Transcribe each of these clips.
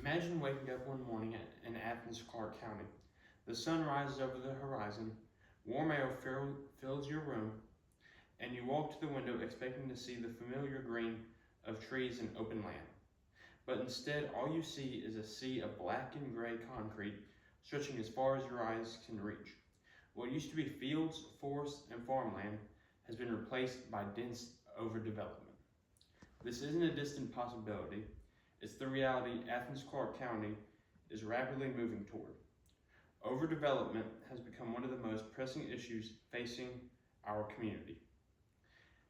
Imagine waking up one morning in Athens, Clarke County. The sun rises over the horizon, warm air fills your room, and you walk to the window expecting to see the familiar green of trees and open land. But instead, all you see is a sea of black and gray concrete stretching as far as your eyes can reach. What used to be fields, forests, and farmland has been replaced by dense overdevelopment. This isn't a distant possibility. It's the reality Athens, Clarke County is rapidly moving toward. Overdevelopment has become one of the most pressing issues facing our community.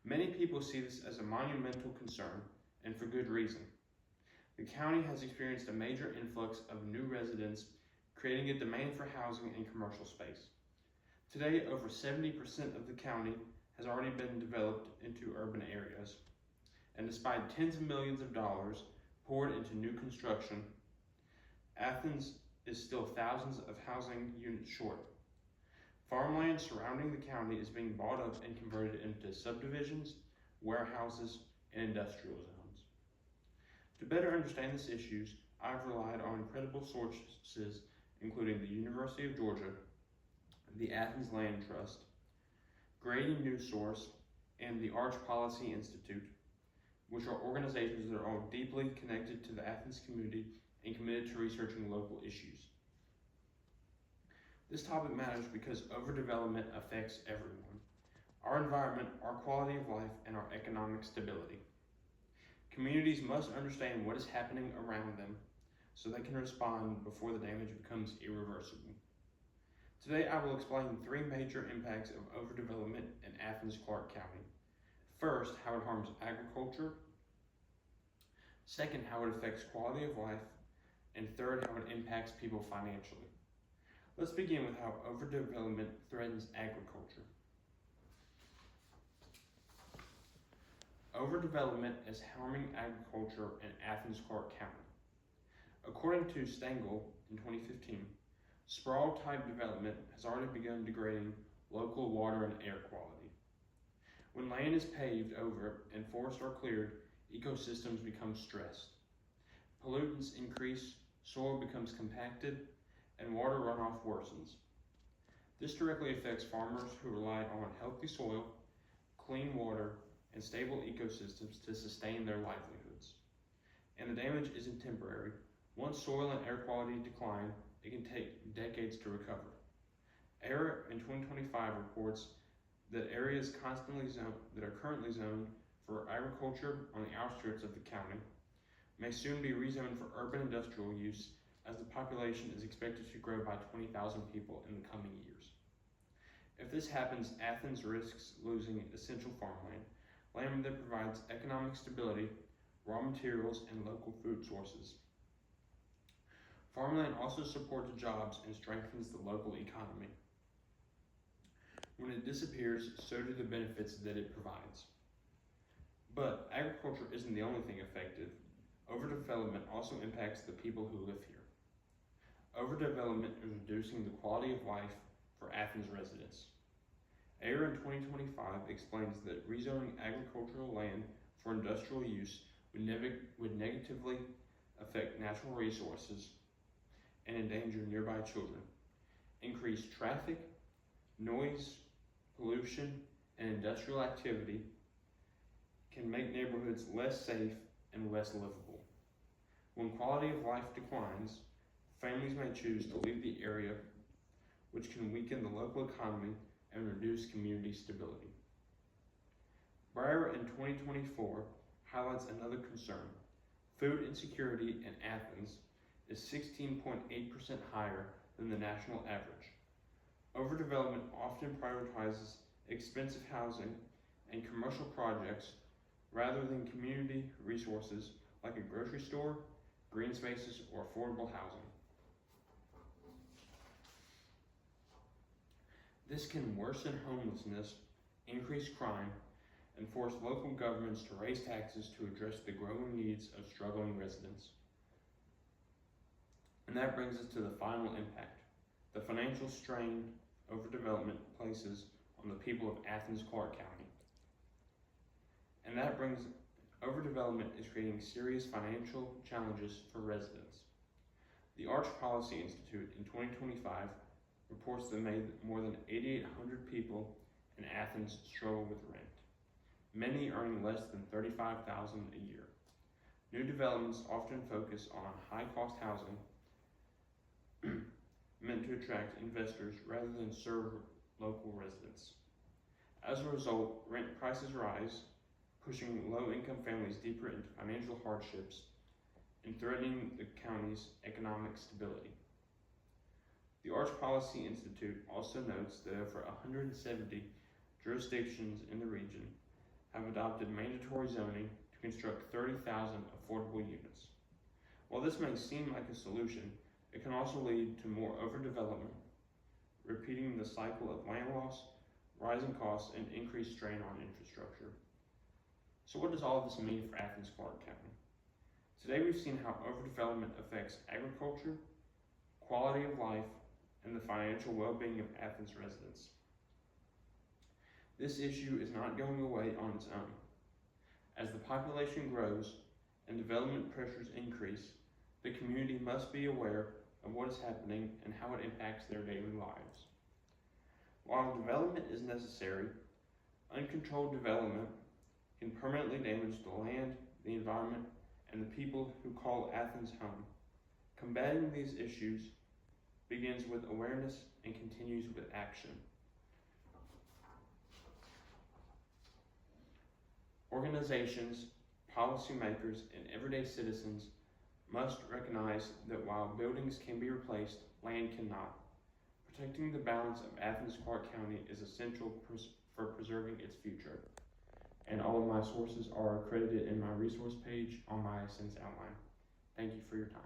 Many people see this as a monumental concern, and for good reason. The county has experienced a major influx of new residents, creating a demand for housing and commercial space. Today, over 70% of the county has already been developed into urban areas, and despite tens of millions of dollars poured into new construction, Athens is still thousands of housing units short. Farmland surrounding the county is being bought up and converted into subdivisions, warehouses, and industrial zones. To better understand these issues, I've relied on incredible sources, including the University of Georgia, the Athens Land Trust, Grady News Source, and the Arch Policy Institute, which are organizations that are all deeply connected to the Athens community and committed to researching local issues. This topic matters because overdevelopment affects everyone: our environment, our quality of life, and our economic stability. Communities must understand what is happening around them so they can respond before the damage becomes irreversible. Today, I will explain three major impacts of overdevelopment in Athens, Clarke County. First, how it harms agriculture. Second, how it affects quality of life. And third, how it impacts people financially. Let's begin with how overdevelopment threatens agriculture. Overdevelopment is harming agriculture in Athens, Clarke County. According to Stengel in 2015, sprawl-type development has already begun degrading local water and air quality. When land is paved over and forests are cleared, ecosystems become stressed. Pollutants increase, soil becomes compacted, and water runoff worsens. This directly affects farmers who rely on healthy soil, clean water, and stable ecosystems to sustain their livelihoods. And the damage isn't temporary. Once soil and air quality decline, it can take decades to recover. ERA in 2025 reports that areas that are currently zoned for agriculture on the outskirts of the county may soon be rezoned for urban industrial use, as the population is expected to grow by 20,000 people in the coming years. If this happens, Athens risks losing essential farmland, land that provides economic stability, raw materials, and local food sources. Farmland also supports jobs and strengthens the local economy. When it disappears, so do the benefits that it provides. But agriculture isn't the only thing affected. Overdevelopment also impacts the people who live here. Overdevelopment is reducing the quality of life for Athens residents. ERA in 2025 explains that rezoning agricultural land for industrial use would negatively affect natural resources and endanger nearby children. Increased traffic, noise, pollution, and industrial activity can make neighborhoods less safe and less livable. When quality of life declines, families may choose to leave the area, which can weaken the local economy and reduce community stability. Breyer in 2024 highlights another concern. Food insecurity in Athens is 16.8% higher than the national average. Overdevelopment often prioritizes expensive housing and commercial projects rather than community resources like a grocery store, green spaces, or affordable housing. This can worsen homelessness, increase crime, and force local governments to raise taxes to address the growing needs of struggling residents. And that brings us to the final impact: the financial strain overdevelopment places on the people of Athens, Clarke County. And that brings overdevelopment is creating serious financial challenges for residents. The Arch Policy Institute in 2025 reports that more than 8,800 people in Athens struggle with rent, many earning less than $35,000 a year. New developments often focus on high-cost housing meant to attract investors rather than serve local residents. As a result, rent prices rise, pushing low-income families deeper into financial hardships and threatening the county's economic stability. The Arch Policy Institute also notes that over 170 jurisdictions in the region have adopted mandatory zoning to construct 30,000 affordable units. While this may seem like a solution, it can also lead to more overdevelopment, repeating the cycle of land loss, rising costs, and increased strain on infrastructure. So what does all of this mean for Athens-Clarke County? Today we've seen how overdevelopment affects agriculture, quality of life, and the financial well-being of Athens residents. This issue is not going away on its own. As the population grows and development pressures increase, the community must be aware of what is happening and how it impacts their daily lives. While development is necessary, uncontrolled development can permanently damage the land, the environment, and the people who call Athens home. Combating these issues begins with awareness and continues with action. Organizations, policymakers, and everyday citizens must recognize that while buildings can be replaced, land cannot. Protecting the balance of Athens-Clarke County is essential for preserving its future. And all of my sources are accredited in my resource page on my sentence outline. Thank you for your time.